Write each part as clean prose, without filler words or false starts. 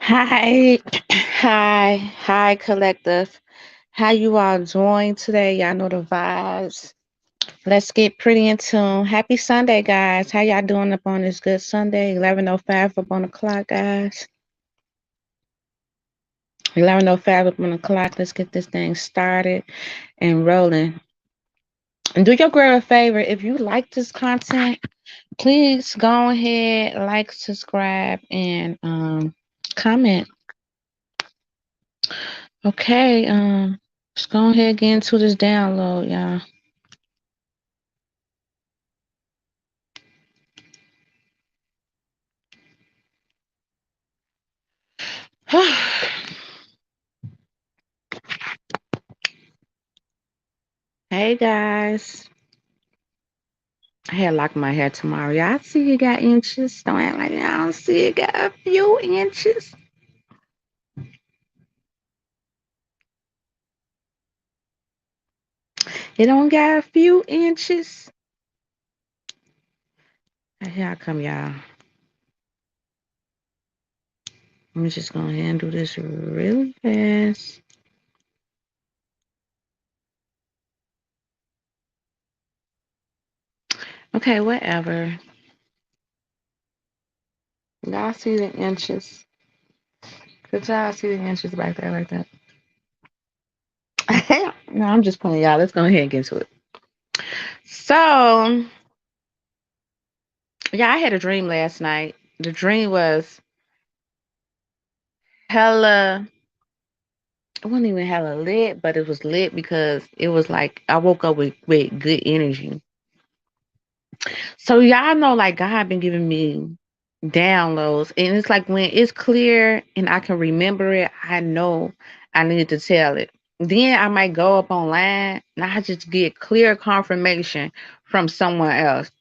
Hi, hi, collective. How you all doing today? Y'all know the vibes. Let's get pretty in tune. Happy Sunday, guys. How y'all doing up on this good Sunday? 11:05 up on the clock, guys. 11:05 up on the clock. Let's get this thing started and rolling. And do your girl a favor. If you like this content, please go ahead, like, subscribe, and comment. Okay, let's go ahead and get into this download, y'all. Hey guys, I had locked my hair tomorrow. Y'all see it got inches? Don't act like y'all don't see it got a few inches. It don't got a few inches. Here I come, y'all. I'm just gonna handle this really fast. Okay, whatever. Y'all see the inches? Could y'all see the inches back there like that? No, I'm just playing, y'all. Let's go ahead and get to it. So, yeah, I had a dream last night. The dream was hella, it wasn't even hella lit, but it was lit because it was like I woke up with good energy. So y'all know, like, God been giving me downloads, and it's like when it's clear and I can remember it, I know I need to tell it. Then I might go up online and I just get clear confirmation from someone else.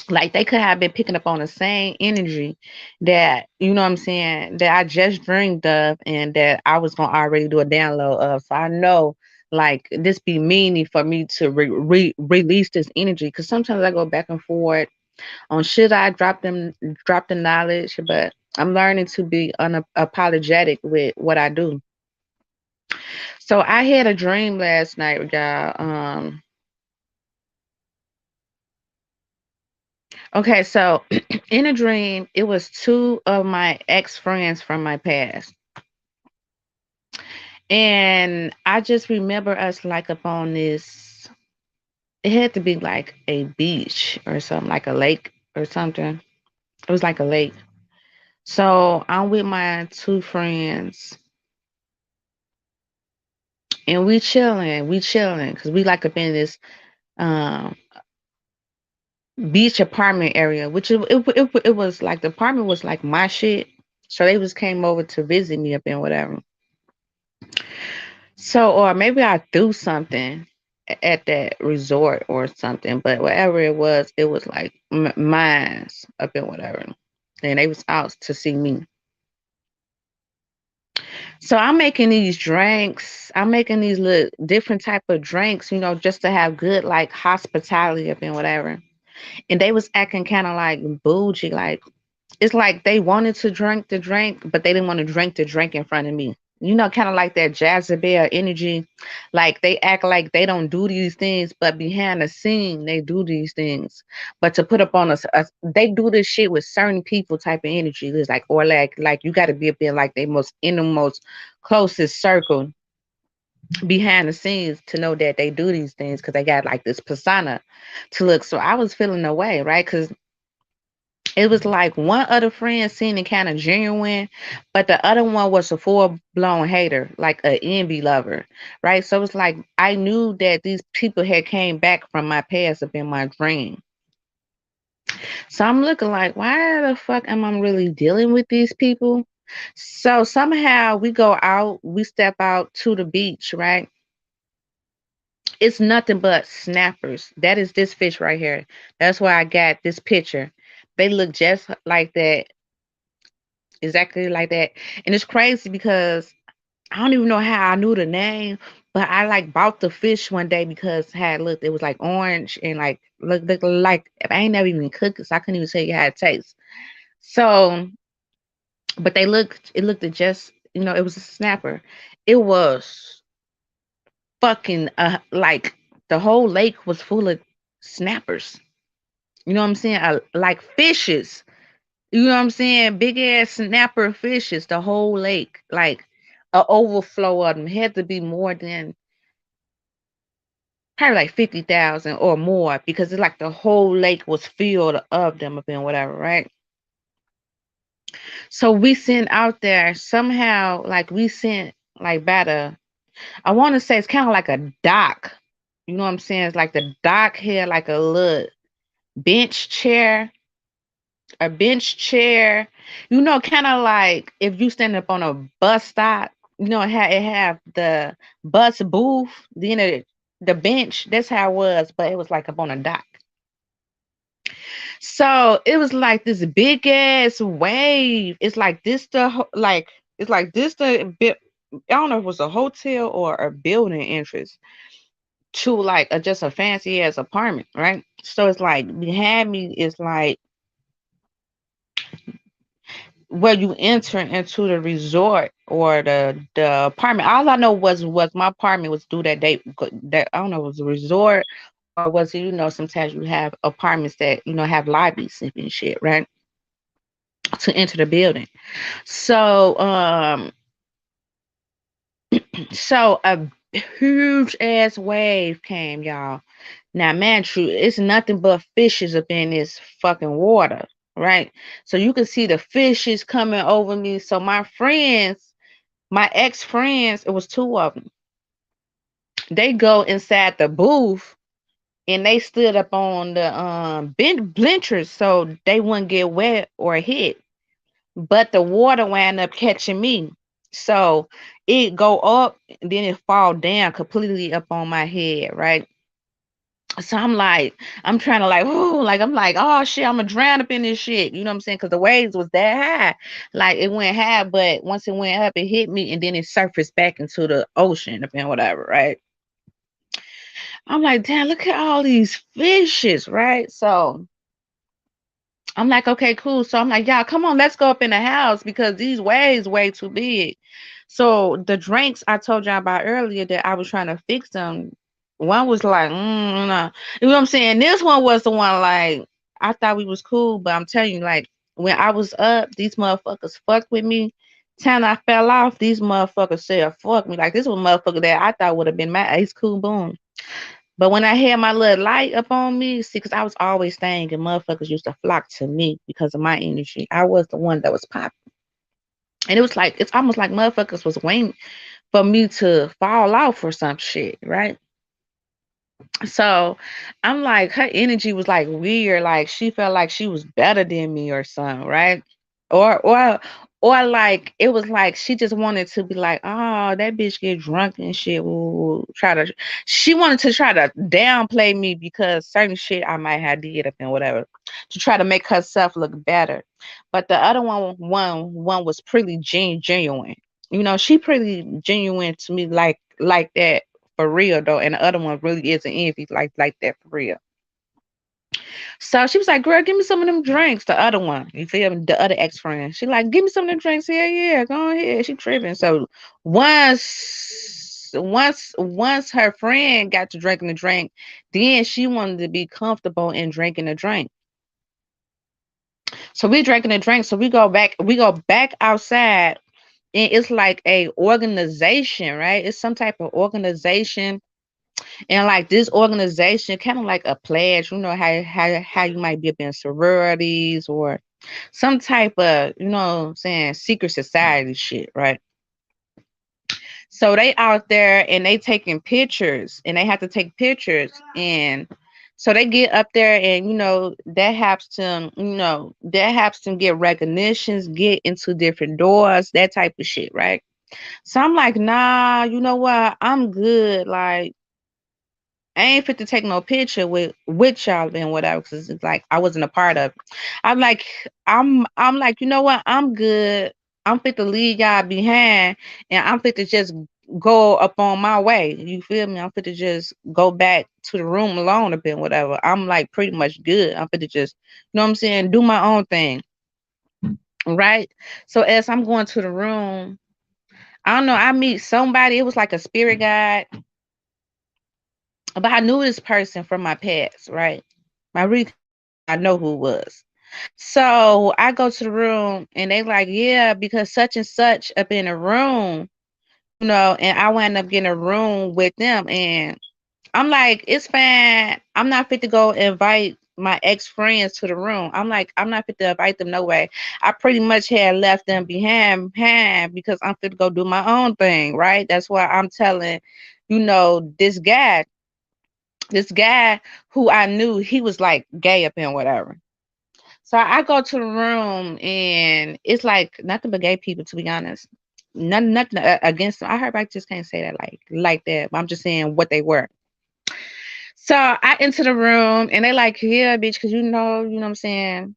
Like they could have been picking up on the same energy that, you know what I'm saying, that I just dreamed of and that I was gonna already do a download of. So I know, like, this be meaning for me to release this energy, because sometimes I go back and forth on should I drop the knowledge, but I'm learning to be unapologetic with what I do. So I had a dream last night, y'all. Okay, so in a dream, it was two of my ex friends from my past. And I just remember us like up on this, it had to be like a beach or something, like a lake or something. It was like a lake. So I'm with my two friends and we chilling because we like up in this um beach apartment area, which it was like the apartment was like my shit. So they just came over to visit me up in whatever. So, or maybe I threw something at that resort or something, but whatever it was like mine's up in whatever. And they was out to see me. So I'm making these drinks. I'm making these little different type of drinks, just to have good like hospitality up in whatever. And they was acting kind of like bougie, like it's like they wanted to drink the drink, but they didn't want to drink the drink in front of me. Kind of like that Jezebel energy. Like they act like they don't do these things, but behind the scene, they do these things. But to put up on us, they do this shit with certain people type of energy. It's like, or like you got to be up in like their most innermost, closest circle behind the scenes to know that they do these things because they got like this persona to look. So I was feeling the way, right? Because it was like one other friend seeming kind of genuine, but the other one was a full blown hater, like a envy lover, right? So it's like I knew that these people had came back from my past up in my dream. So I'm looking like, why the fuck am I really dealing with these people? So somehow we go out, we step out to the beach, right? It's nothing but snappers. That is this fish right here. That's why I got this picture. They look just like that, exactly like that. And it's crazy because I don't even know how I knew the name, but I like bought the fish one day because how it looked. It was like orange and like look like I ain't never even cooked it, so I couldn't even tell you how it tastes. So But it looked at just, it was a snapper. It was fucking like the whole lake was full of snappers. You know what I'm saying? Like fishes. You know what I'm saying? Big ass snapper fishes, the whole lake. Like a overflow of them had to be more than probably like 50,000 or more, because it's like the whole lake was filled of them up and whatever, right? So we sent out there somehow, like we sent like by the, I want to say it's kind of like a dock. You know what I'm saying? It's like the dock here, like a little bench chair, a bench chair. Kind of like if you stand up on a bus stop, it have the bus booth, then the bench. That's how it was, but it was like up on a dock. So it was like this big ass wave. It's like this like it's like this the bit. I don't know if it was a hotel or a building entrance to like just a fancy ass apartment, right? So it's like behind me is like where you enter into the resort or the apartment. All I know was my apartment was due that day. That I don't know, it was a resort or was it, sometimes you have apartments that have lobbies and shit, right? To enter the building. So so a huge ass wave came, y'all. Now, man, true, it's nothing but fishes up in this fucking water, right? So you can see the fishes coming over me. So my friends, my ex friends, it was two of them. They go inside the booth and they stood up on the benches so they wouldn't get wet or hit. But the water wound up catching me. So it go up, then it fall down completely up on my head, right? So I'm trying to like, oh, like I'm like, oh shit, I'm gonna drown up in this shit. You know what I'm saying? Because the waves was that high. Like it went high, but once it went up, it hit me and then it surfaced back into the ocean and whatever, right? I'm like, damn, look at all these fishes, right? So I'm like, okay, cool. So I'm like, y'all, come on, let's go up in the house because these waves way too big. So the drinks I told y'all about earlier that I was trying to fix them, one was like, nah. You know what I'm saying? This one was the one like I thought we was cool, but I'm telling you, like when I was up, these motherfuckers fucked with me. Time I fell off, these motherfuckers said fuck me. Like this was a motherfucker that I thought would have been my ace cool boom. But when I had my little light up on me, see, because I was always thinking motherfuckers used to flock to me because of my energy. I was the one that was popping. And it was like, it's almost like motherfuckers was waiting for me to fall off or some shit, right? So I'm like, her energy was like weird. Like she felt like she was better than me or something, right? Or or or like it was like she just wanted to be like, oh, that bitch get drunk and shit. Ooh, she wanted to try to downplay me because certain shit I might have did up and whatever to try to make herself look better. But the other one was pretty genuine. She pretty genuine to me like that for real though, and the other one really is an envy like that for real. So she was like, "Girl, give me some of them drinks." The other one, you feel me? The other ex friend, she like, "Give me some of them drinks." Yeah, yeah, go ahead. She tripping. So once her friend got to drinking the drink, then she wanted to be comfortable in drinking the drink. So we drinking the drink. So we go back outside, and it's like a organization, right? It's some type of organization. And like this organization, kind of like a pledge, how you might be up in sororities or some type of, what I'm saying, secret society shit, right? So they out there and they taking pictures and they have to take pictures, and so they get up there and that helps them get recognitions, get into different doors, that type of shit, right? So I'm like, nah, you know what? I'm good. Like I ain't fit to take no picture with y'all and whatever, because it's like I wasn't a part of it. I'm like, I'm like, you know what? I'm good. I'm fit to leave y'all behind, and I'm fit to just go up on my way. You feel me? I'm fit to just go back to the room alone a bit, whatever. I'm like pretty much good. I'm fit to just, you know what I'm saying, do my own thing. right? So as I'm going to the room, I don't know, I meet somebody, it was like a spirit guide, but I knew this person from my past, right? I really I know who it was. So I go to the room and they like, yeah, because such and such up in the room, and I wound up getting a room with them. And I'm like, it's fine. I'm not fit to go invite my ex friends to the room. I'm like, I'm not fit to invite them no way. I pretty much had left them behind because I'm fit to go do my own thing, right? That's why I'm telling, this guy who I knew, he was like gay up and whatever. So I go to the room and it's like nothing but gay people, to be honest. Nothing against them. I heard I just can't say that like that. But I'm just saying what they were. So I enter the room and they like, yeah, bitch, because you know what I'm saying?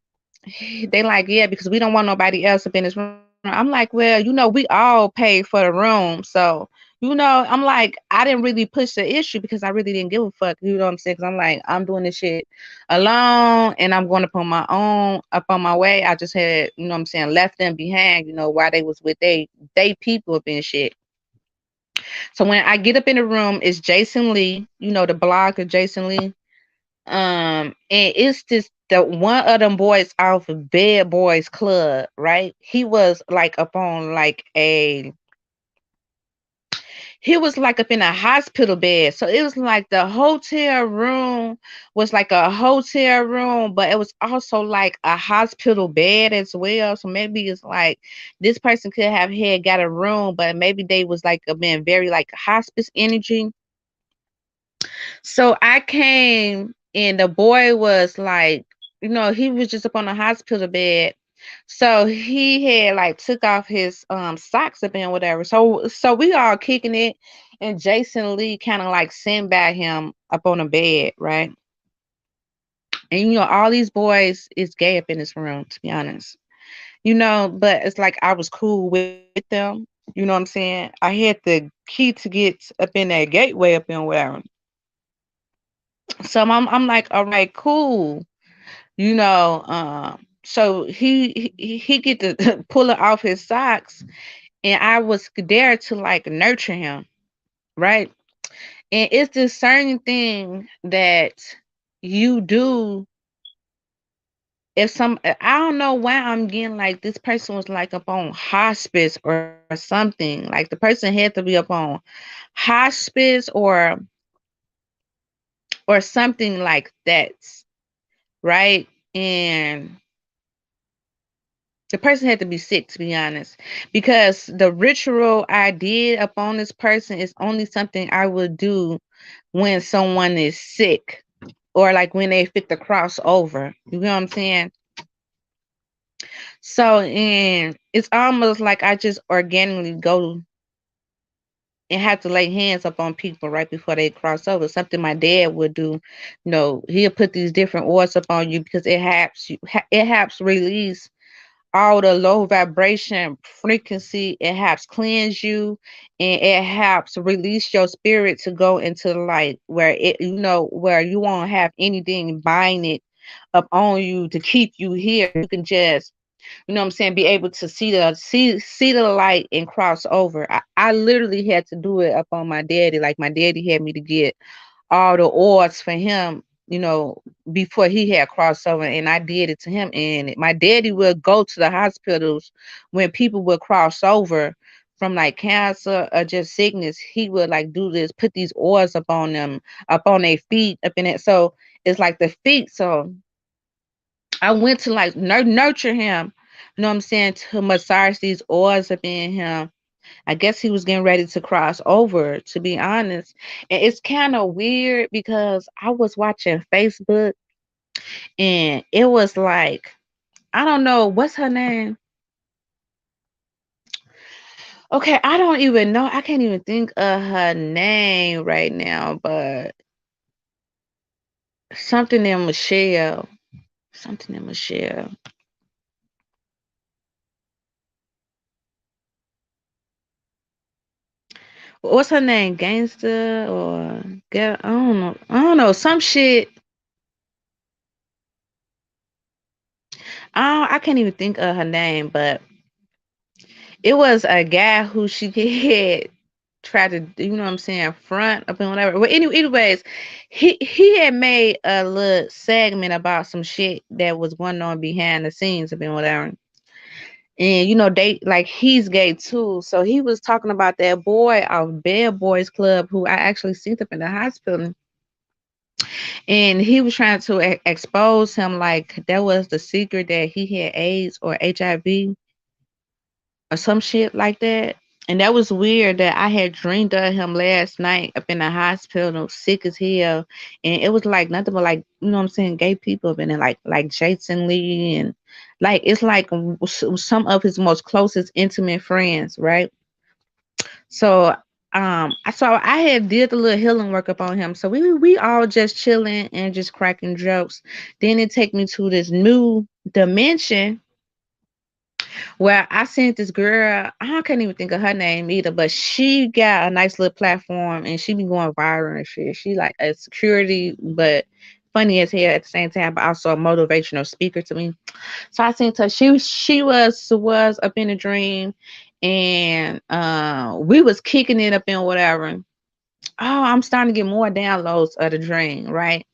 They like, yeah, because we don't want nobody else up in this room. I'm like, well, we all paid for the room. So, I'm like, I didn't really push the issue because I really didn't give a fuck. You know what I'm saying? Because I'm like, I'm doing this shit alone and I'm going up on my way. I just had, you know what I'm saying, left them behind, while they was with they people up in shit. So when I get up in the room, it's Jason Lee, the blogger Jason Lee. And it's this the one of them boys off of Bad Boys Club, right? He was like up in a hospital bed. So it was like the hotel room was like a hotel room, but it was also like a hospital bed as well. So maybe it's like this person could have had got a room, but maybe they was like being very like hospice energy. So I came and the boy was like, he was just up on the hospital bed. So he had like took off his socks up and whatever. So we all kicking it and Jason Lee kind of like sitting by him up on the bed, right? And all these boys is gay up in this room, to be honest. But it's like I was cool with them. You know what I'm saying? I had the key to get up in that gateway up and whatever. So I'm like, all right, cool. So he get to pull it off his socks, and I was there to like nurture him, right? And it's this certain thing that you do if I don't know why I'm getting like this person was like up on hospice or something. Like the person had to be up on hospice or something like that, right? And the person had to be sick, to be honest, because the ritual I did upon this person is only something I would do when someone is sick or like when they fit the crossover. You know what I'm saying? So, and it's almost like I just organically go and have to lay hands up on people right before they cross over. Something my dad would do. He'll put these different oils up on you because it helps release all the low vibration frequency. It helps cleanse you and it helps release your spirit to go into the light where you won't have anything binding up on you to keep you here. You can just, what I'm saying, be able to see the light and cross over. I literally had to do it up on my daddy. Like my daddy had me to get all the odds for him, before he had crossover, and I did it to him. And my daddy would go to the hospitals when people would cross over from like cancer or just sickness. He would like do this, put these oils up on them, up on their feet, up in it. So it's like the feet. So I went to like nurture him, you know what I'm saying, to massage these oils up in him. I guess he was getting ready to cross over, to be honest. And it's kind of weird because I was watching Facebook and it was like, I don't know, what's her name? Okay, I don't even know. I can't even think of her name right now, but something in Michelle. Something in Michelle. What's her name? Gangster or girl? I don't know. I don't know. Some shit. I can't even think of her name, but it was a guy who she had tried to, you know what I'm saying, front up and whatever. But anyways, he had made a little segment about some shit that was going on behind the scenes up and whatever. And they like he's gay too. So he was talking about that boy of Bad Boys Club who I actually seen up in the hospital. And he was trying to expose him like that was the secret that he had AIDS or HIV or some shit like that. And that was weird that I had dreamed of him last night up in the hospital, sick as hell. And it was like nothing but like, you know what I'm saying, gay people up in there, like Jason Lee and like it's like some of his most closest intimate friends, right? So I had did the little healing work up on him. So we all just chilling and just cracking jokes. Then it take me to this new dimension where I seen this girl, I can't even think of her name either, but she got a nice little platform and she be going viral and shit. She like a security, but funny as hell at the same time, but also a motivational speaker to me. So I seen her. She was up in a dream, and we was kicking it up in whatever. Oh, I'm starting to get more downloads of the dream, right?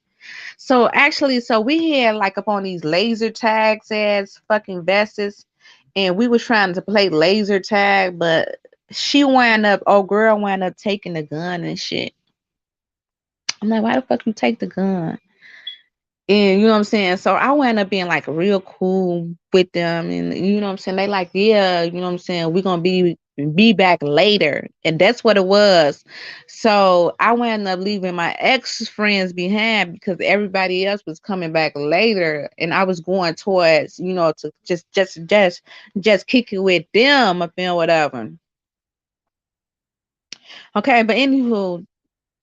So actually, so we had like up on these laser tags as fucking vests, and we was trying to play laser tag, but girl wound up taking the gun and shit. I'm like, why the fuck you take the gun? And you know what I'm saying? So I wound up being like real cool with them. And you know what I'm saying? They like, yeah, you know what I'm saying? We're gonna be back later. And that's what it was. So I wound up leaving my ex friends behind because everybody else was coming back later. And I was going towards, to just kick it with them up and whatever. Okay, but anywho,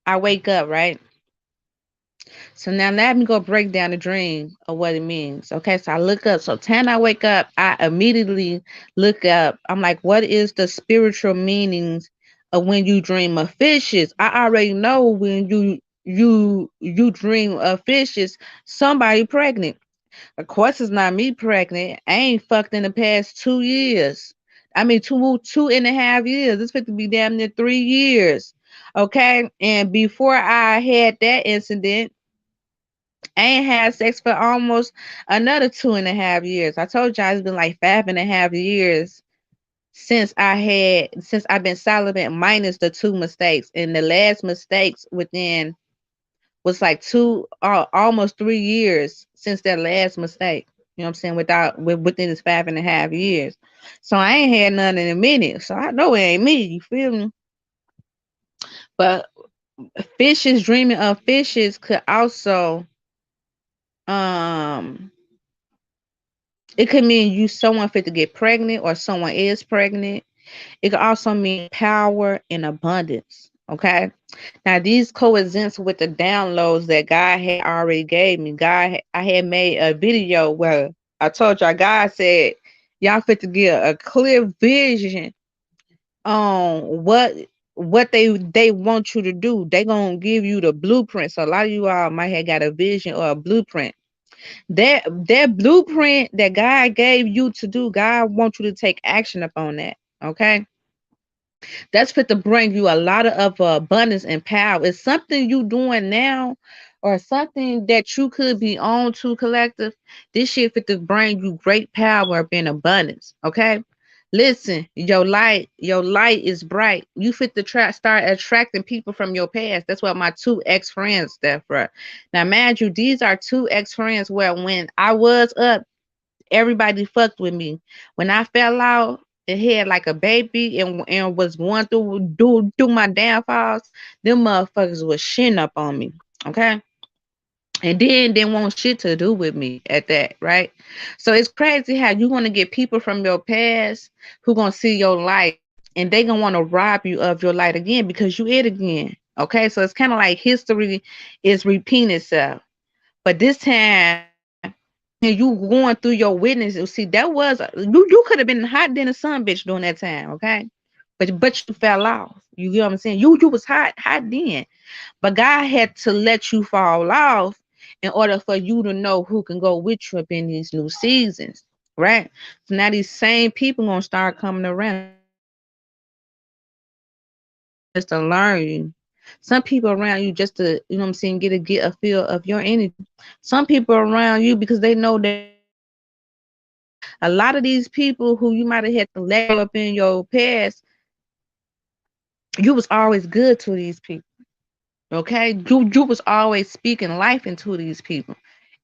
I wake up, right? So now let me go break down the dream of what it means. Okay, so I look up. So time I wake up, I immediately look up. I'm like, what is the spiritual meanings of when you dream of fishes? I already know when you dream of fishes, somebody pregnant. Of course, it's not me pregnant. I ain't fucked in the past 2 years. I mean, two and a half years. It's fit to be damn near 3 years. Okay, and before I had that incident. I ain't had sex for almost another 2.5 years. I told y'all it's been like 5.5 years since I've been celibate minus the two mistakes. And the last mistakes within was like almost 3 years since that last mistake. You know what I'm saying? Within this 5.5 years. So I ain't had none in a minute. So I know it ain't me. You feel me? But fishes dreaming of fishes could also um it could mean someone fit to get pregnant or someone is pregnant. It could also mean power and abundance. Okay. Now these coincides with the downloads that God had already gave me. I had made a video where I told y'all God said y'all fit to get a clear vision on what they want you to do. They gonna give you the blueprint. So a lot of you all might have got a vision or a blueprint. That blueprint that God gave you to do, God wants you to take action upon that. Okay. That's fit to bring you a lot of abundance and power. It's something you doing now or something that you could be on to collective. This shit fit to bring you great power and abundance. Okay. Listen, your light is bright. You fit to start attracting people from your past. That's what my two ex-friends there for. Now, mind you, these are two ex-friends where when I was up, everybody fucked with me. When I fell out and had like a baby and was going through my downfalls, them motherfuckers was shitting up on me. Okay. And then didn't want shit to do with me at that, right? So it's crazy how you want to get people from your past who gonna see your light and they gonna want to rob you of your light again because you it again. Okay, so it's kind of like history is repeating itself. But this time, and you going through your witness, you see that was you could have been hot than a sun bitch during that time, okay? But you fell off. You get what I'm saying? You was hot then. But God had to let you fall off in order for you to know who can go with you up in these new seasons. right? So now these same people gonna start coming around. Some people around you just to learn you. Some people around you just to, you know what I'm saying, get a feel of your energy. Some people around you because they know that you are good. A lot of these people who you might have had to let go up in your past, you was always good to these people. Okay? You was always speaking life into these people.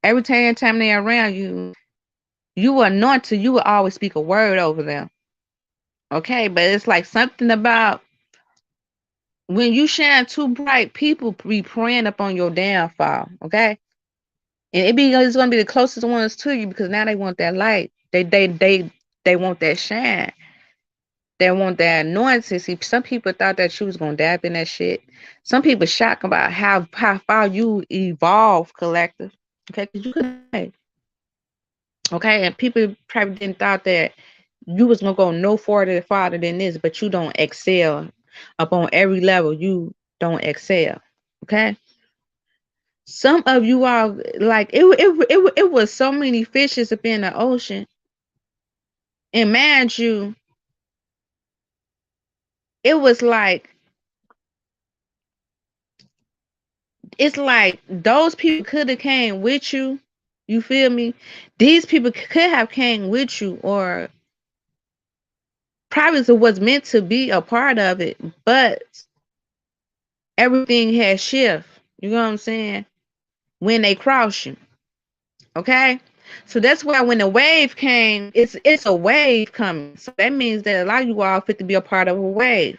Every time they're around you, you were anointed, you would always speak a word over them. Okay, but it's like something about when you shine too bright, people be praying up on your downfall. Okay, and it's gonna be the closest ones to you because now they want that light. They want that shine. They want that anointing. See, some people thought that you was gonna dab in that shit. Some people shocked about how far you evolve, collective. Okay, because you could die. Okay, and people probably didn't thought that you was gonna go no farther than this, but you don't excel up on every level. You don't excel. Okay, some of you are like it was so many fishes up in the ocean, and mind you, it was like it's like those people could have came with you. You feel me? These people could have came with you, or probably was meant to be a part of it, but everything has shift. You know what I'm saying? When they cross you. Okay? So that's why when the wave came, it's a wave coming. So that means that a lot of you all fit to be a part of a wave.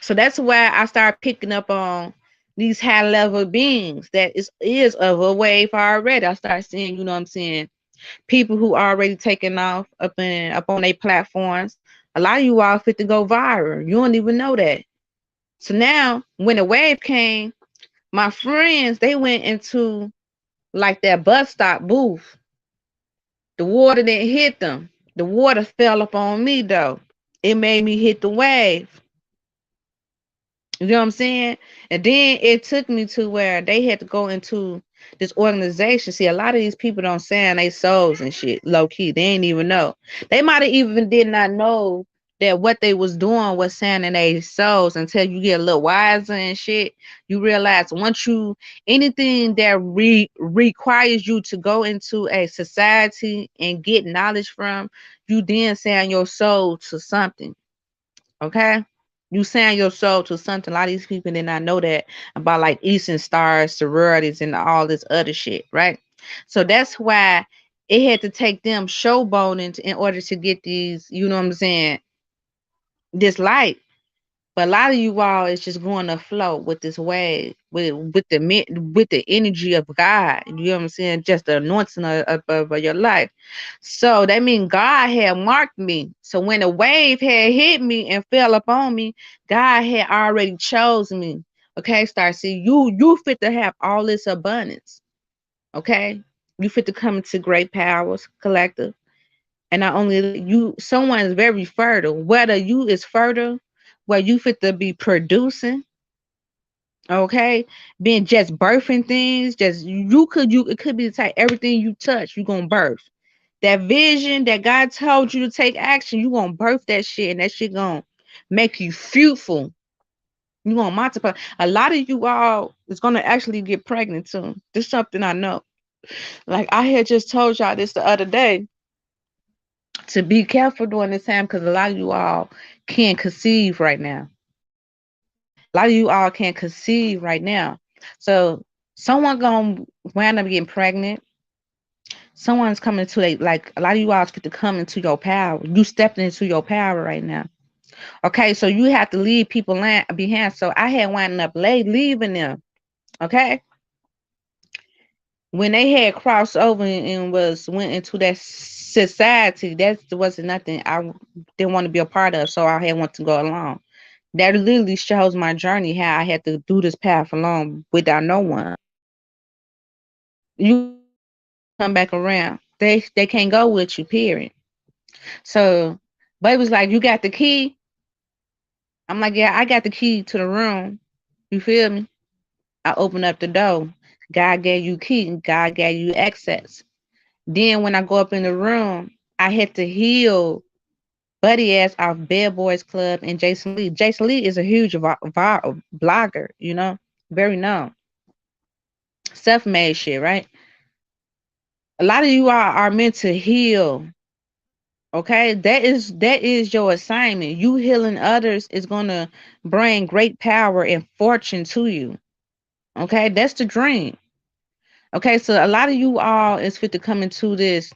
So that's why I started picking up on these high level beings that is of a wave already. I start seeing, you know what I'm saying, people who already taking off up on their platforms. A lot of you all fit to go viral. You don't even know that. So now when the wave came, my friends, they went into like that bus stop booth. The water didn't hit them. The water fell up on me though. It made me hit the wave. You know what I'm saying? And then it took me to where they had to go into this organization. See, a lot of these people don't sound they souls and shit, low key. They ain't even know. They might have even did not know that what they was doing was sounding their souls until you get a little wiser and shit. You realize once you anything that requires you to go into a society and get knowledge from, you then sound your soul to something. Okay? You send your soul to something. A lot of these people did not know that about like Eastern stars, sororities, and all this other shit, right? So that's why it had to take them showboating in order to get these, you know what I'm saying, this light. But a lot of you all is just going to flow with this wave, with the energy of God. You know what I'm saying? Just the anointing of your life. So that means God had marked me. So when the wave had hit me and fell upon me, God had already chosen me. Okay, start see you fit to have all this abundance. Okay, you fit to come into great powers, collective. And not only you, someone is very fertile. Whether you is fertile, where you fit to be producing, okay, being just birthing things, just you it could be the type everything you touch, you gonna birth. That vision that God told you to take action, you gonna birth that shit, and that shit gonna make you fruitful. You gonna multiply. A lot of you all is gonna actually get pregnant soon. This is something I know. Like I had just told y'all this the other day to be careful during this time because a lot of you all can't conceive right now. A lot of you all can't conceive right now. So someone gonna wind up getting pregnant. Someone's coming to like a lot of you all get to come into your power. You stepping into your power right now. Okay, so you have to leave people behind. So I had winding up leaving them. Okay, when they had crossed over and was went into that society, that wasn't nothing I didn't want to be a part of. So I had want to go along. That literally shows my journey how I had to do this path alone without no one. You gotta leave people to come back around. They can't go with you, period. So but it was like, you got the key. I'm like, yeah, I got the key to the room. You feel me? I opened up the door. God gave you key. God gave you access. Then when I go up in the room, I had to heal Buddy ass off Bad Boys Club and Jason Lee. Jason Lee is a huge blogger, you know, very known. Self-made shit, right? A lot of you are meant to heal. Okay, that is your assignment. You healing others is gonna bring great power and fortune to you. Okay, that's the dream. Okay, so a lot of you all is fit to come into this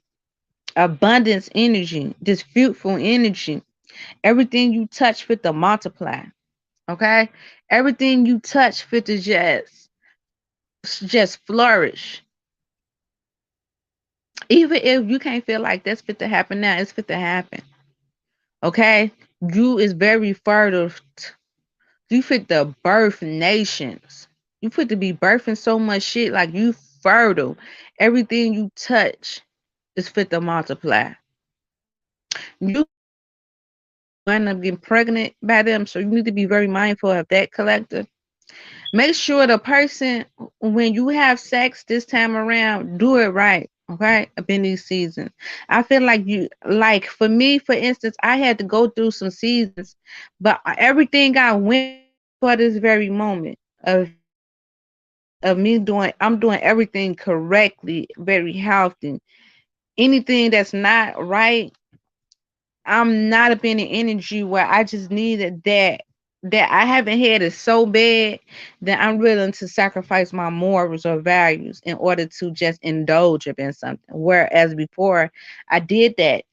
abundance energy, this fruitful energy. Everything you touch fit to multiply. Okay, everything you touch fit to just flourish. Even if you can't feel like that's fit to happen now, it's fit to happen. Okay, you is very fertile. You fit to birth nations. You fit to be birthing so much shit like you fertile. Everything you touch is fit to multiply. You wind up getting pregnant by them, so you need to be very mindful of that, collector. Make sure the person, when you have sex this time around, do it right. Okay, up in these seasons, I feel like like for me, for instance, I had to go through some seasons, but everything I went for this very moment of me I'm doing everything correctly, very healthy. Anything that's not right, I'm not up in the energy where I just needed that I haven't had it so bad that I'm willing to sacrifice my morals or values in order to just indulge up in something. Whereas before I did that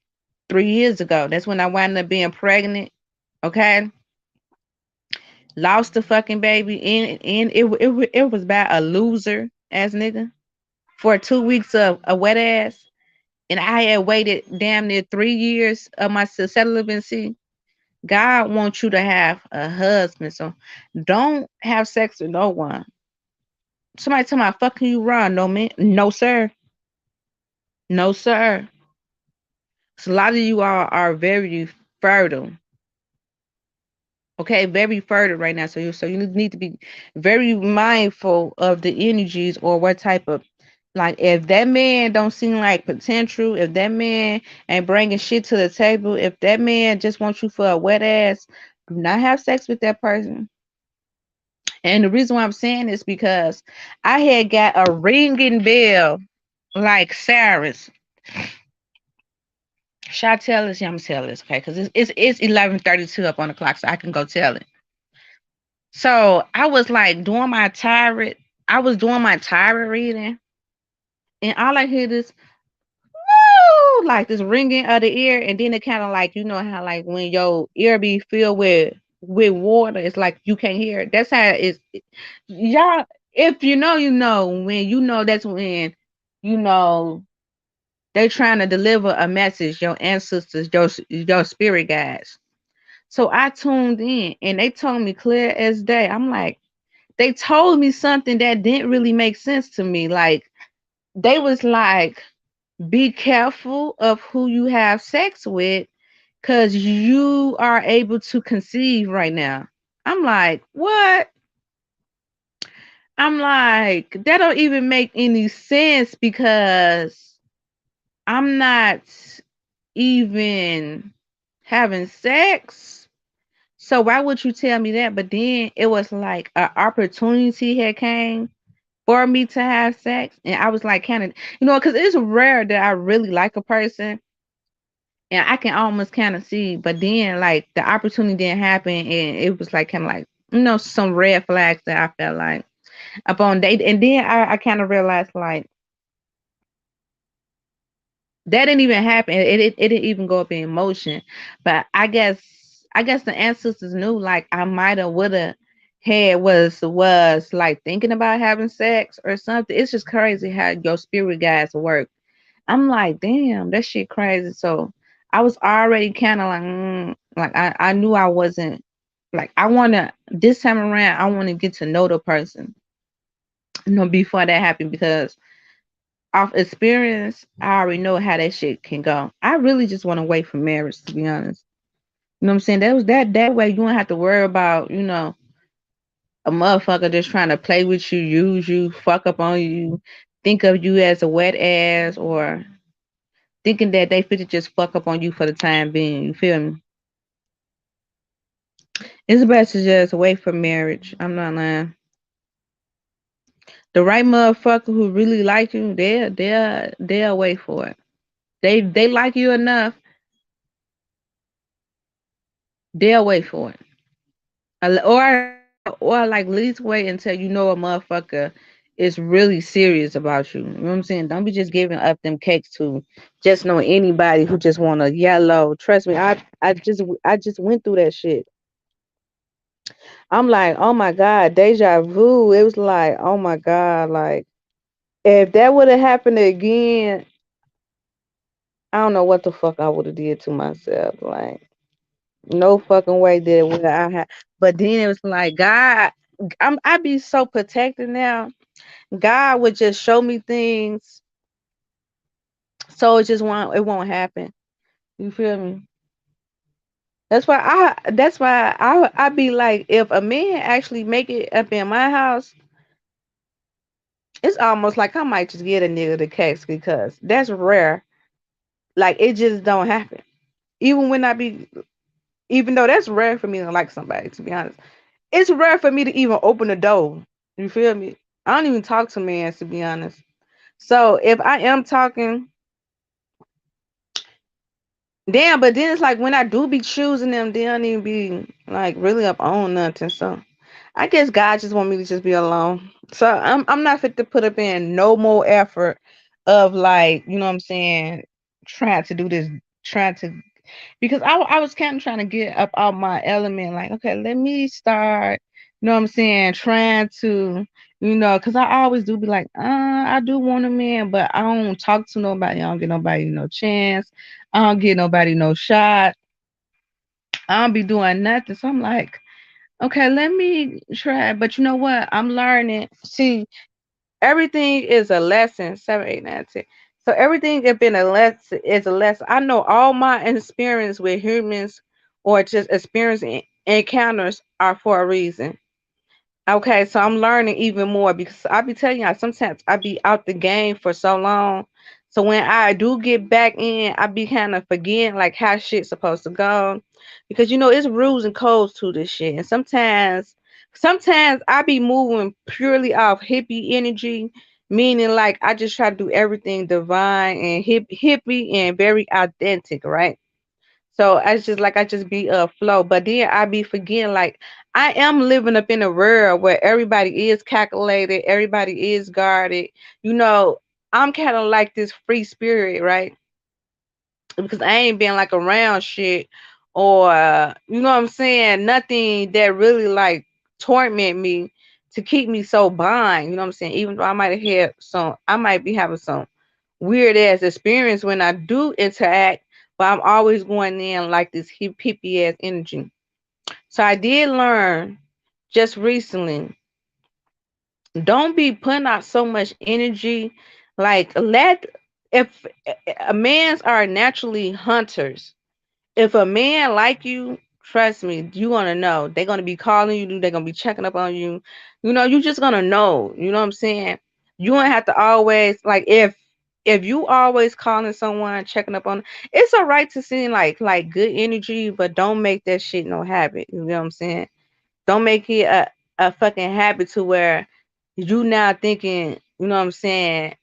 3 years ago. That's when I wound up being pregnant. Okay. Lost the fucking baby and it was by a loser ass nigga for 2 weeks of a wet ass. And I had waited damn near 3 years of my celibacy. God wants you to have a husband, so don't have sex with no one. Somebody tell me, fucking you wrong, no man, no sir, no sir. So a lot of you are very fertile, okay, very fertile right now. So you need to be very mindful of the energies or what type of, like, if that man don't seem like potential, if that man ain't bringing shit to the table, if that man just wants you for a wet ass, do not have sex with that person. And the reason why I'm saying this because I had got a ringing bell like Sarah's. Should I tell this? Yeah, I'm gonna tell this, okay? Because it's 11:32 up on the clock, so I can go tell it. So I was like doing my tarot. I was doing my tarot reading, and all I hear is woo, like this ringing of the ear, and then it kind of like, you know how like when your ear be filled with water, it's like you can't hear it. That's how it is. Y'all, if you know, you know. When you know, that's when you know they trying to deliver a message. Your ancestors, your spirit guides. So I tuned in, and they told me clear as day. I'm like, they told me something that didn't really make sense to me. Like they was like, be careful of who you have sex with, because you are able to conceive right now. I'm like, what? I'm like, that don't even make any sense because I'm not even having sex. So why would you tell me that? But then it was like an opportunity had came for me to have sex. And I was like, kind of, because it's rare that I really like a person. And I can almost kind of see, but then like the opportunity didn't happen. And it was like kind of like, some red flags that I felt like upon date. And then I kind of realized like that didn't even happen. It didn't even go up in motion. But I guess the ancestors knew like I might have would have had was like thinking about having sex or something. It's just crazy how your spirit guides work. I'm like, damn, that shit crazy. So I was already kind of like, like I knew I wasn't like I wanna this time around I want to get to know the person, before that happened because off experience, I already know how that shit can go. I really just want to wait for marriage, to be honest. You know what I'm saying? That way you don't have to worry about, a motherfucker just trying to play with you, use you, fuck up on you, think of you as a wet ass or thinking that they fit to just fuck up on you for the time being. You feel me? It's best to just wait for marriage. I'm not lying. The right motherfucker who really like you, they'll wait for it. They like you enough, they'll wait for it. Or like at least wait until you know a motherfucker is really serious about you. You know what I'm saying? Don't be just giving up them cakes to just know anybody who just want to yellow. Trust me, I just went through that shit. I'm like, oh my God, deja vu. It was like, oh my God, like if that would have happened again, I don't know what the fuck I would have did to myself. Like, no fucking way did would I have. But then it was like, God, I be so protected now. God would just show me things, so it won't happen. You feel me? That's why I be like, if a man actually make it up in my house, it's almost like I might just get a nigga the case because that's rare. Like it just don't happen. Even when I be, even though that's rare for me to like somebody, to be honest, it's rare for me to even open the door. You feel me? I don't even talk to men, to be honest. So if I am talking, damn, but then it's like when I do be choosing them, they don't even be like really up on nothing. So I guess God just want me to just be alone. So I'm not fit to put up in no more effort of like, you know what I'm saying, trying to do this, trying to, because I was kind of trying to get up out my element, like, okay, let me start, you know what I'm saying, trying to, because I always do be like, I do want a man, but I don't talk to nobody. I don't get nobody no chance. I don't get nobody no shot. I don't be doing nothing. So I'm like, okay, let me try. But you know what? I'm learning. See, everything is a lesson. 7, 8, 9, 10. So everything has been a lesson is a lesson. I know all my experience with humans or just experience encounters are for a reason. Okay, so I'm learning even more because I be telling y'all sometimes I be out the game for so long. So when I do get back in, I be kind of forgetting like how shit's supposed to go. Because it's rules and codes to this shit. And sometimes I be moving purely off hippie energy, meaning like I just try to do everything divine and hippie and very authentic, right? So I just be flow. But then I be forgetting like I am living up in a world where everybody is calculated, everybody is guarded. You know, I'm kind of like this free spirit, right? Because I ain't been like around shit or you know what I'm saying, nothing that really like torment me to keep me so blind. You know what I'm saying? Even though I might be having some weird ass experience when I do interact, but I'm always going in like this hippie ass energy. So I did learn just recently, don't be putting out so much energy. Like if a man's are naturally hunters, if a man like you, trust me, you gonna know. They're gonna be calling you, they're gonna be checking up on you. You just gonna know. You know what I'm saying? You don't have to always like if you always calling someone, checking up on, it's all right to send like good energy, but don't make that shit no habit. You know what I'm saying? Don't make it a fucking habit to where you now thinking, you know what I'm saying?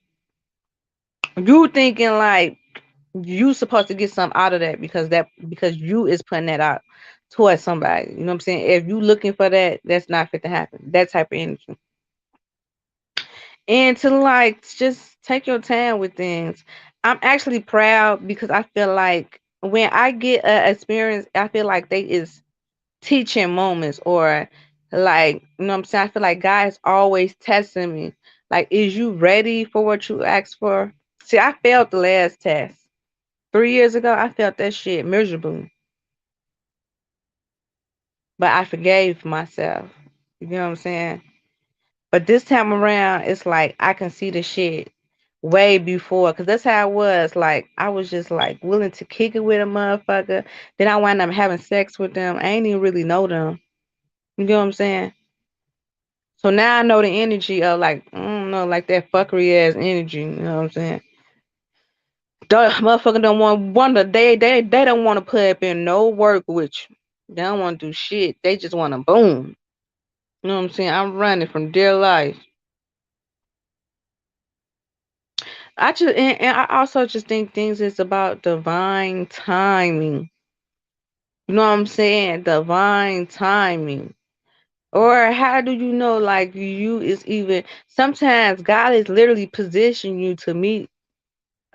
You thinking like you supposed to get something out of that because you is putting that out towards somebody. You know what I'm saying? If you looking for that, that's not fit to happen. That type of energy. And to like just take your time with things. I'm actually proud because I feel like when I get a experience, I feel like they is teaching moments or like, you know what I'm saying? I feel like God is always testing me. Like, is you ready for what you asked for? See, I failed the last test. 3 years ago, I felt that shit miserably, but I forgave myself. You know what I'm saying? But this time around, it's like I can see the shit way before, because that's how I was. Like, I was just like willing to kick it with a motherfucker. Then I wind up having sex with them. I ain't even really know them. You know what I'm saying? So now I know the energy of like, I don't know, like that fuckery ass energy. You know what I'm saying? The motherfucker don't want to they don't want to put up in no work with you. They don't want to do shit. They just want to boom. You know what I'm saying? I'm running from dear life. And I also just think things is about divine timing. You know what I'm saying? Divine timing. Or how do you know like you is even sometimes God is literally positioning you to meet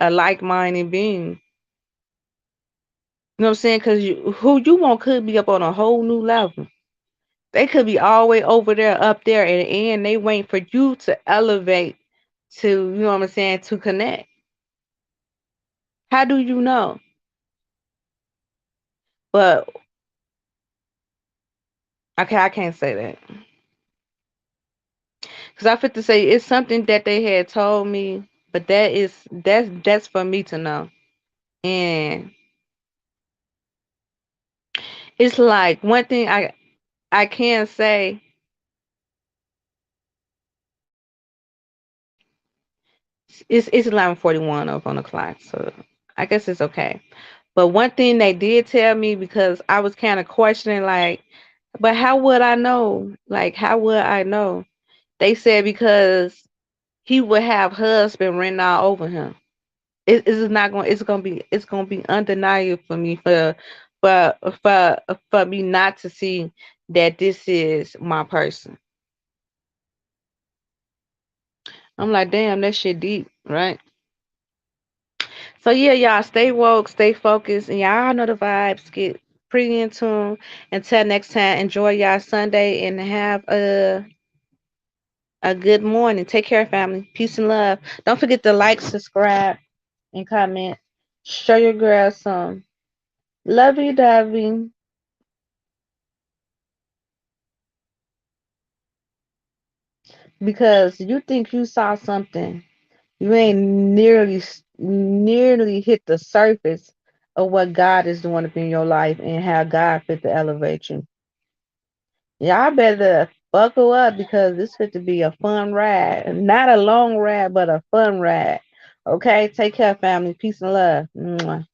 a like-minded being. You know what I'm saying? Because who you want could be up on a whole new level. They could be all the way over there, up there, and they wait for you to elevate to, you know what I'm saying, to connect. How do you know? But okay, I can't say that because I fit to say it's something that they had told me, but that's for me to know. And it's like one thing I can say it's 11:41 up on the clock, so I guess it's okay. But one thing they did tell me because I was kind of questioning, like, but how would I know? Like, how would I know? They said because he would have husband written all over him. It's not going. It's gonna be undeniable for me for for for me not to see that this is my person. I'm like, damn, that shit deep, right? So yeah, y'all stay woke, stay focused, and y'all know the vibes. Get pretty in tune. Until next time, enjoy y'all Sunday and have a good morning. Take care, family. Peace and love. Don't forget to like, subscribe, and comment. Show your girl some lovey dovey because you think you saw something. You ain't nearly hit the surface of what God is doing up in your life and how God fit to elevate you. Y'all better buckle up because this fit to be a fun ride. Not a long ride, but a fun ride. Okay, take care, family. Peace and love. Mwah.